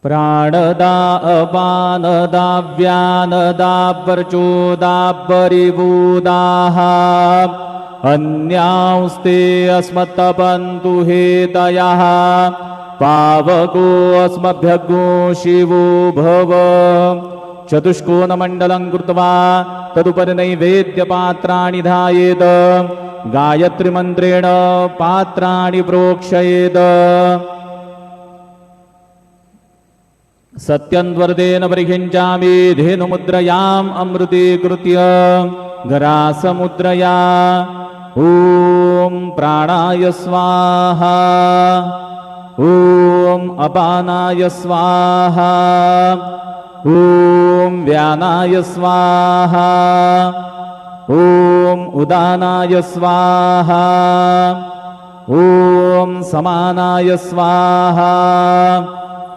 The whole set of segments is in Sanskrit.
प्राणदा अपानदा व्यानदा वर्चोदापरिबूदाः अन्यांस्ते अस्मत्तपन्तु हेतयः पावको अस्मभ्यगो शिवो भव। चतुष्कोणमण्डलं कृत्वा तदुपरि नैवेद्यपात्राणि धायेत् गायत्रीमन्त्रेण पात्राणि प्रोक्षयेत्। सत्यन्वर्देन परिहिञ्चामि धेनुमुद्रयाम् अमृतीकृत्य गरासमुद्रया ॐ प्राणाय स्वाहा ॐ अपानाय स्वाहा ॐ व्यानाय स्वाहा ॐ उदानाय स्वाहा ॐ समानाय स्वाहा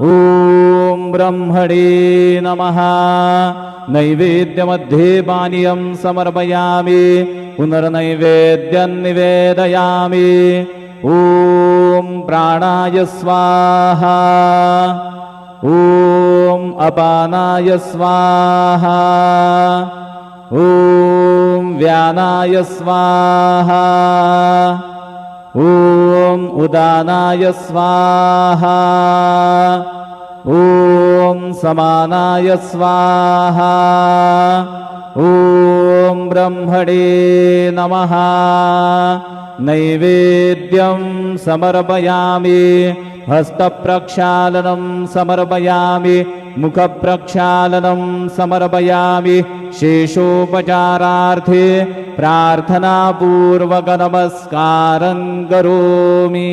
ॐ ब्रह्मणे नमः। नैवेद्यमध्ये पानीयं समर्पयामि पुनर्नैवेद्यं निवेदयामि। ॐ प्राणाय स्वाहा ॐ अपानाय स्वाहा ॐ व्यानाय स्वाहा ॐ उदानाय स्वाहा ॐ समानाय स्वाहा ॐ ब्रह्मणे नमः। नैवेद्यं समर्पयामि हस्तप्रक्षालनं समर्पयामि मुखप्रक्षालनं समर्पयामि। शेषोपचारार्थे प्रार्थनापूर्वक नमस्कारं करोमि।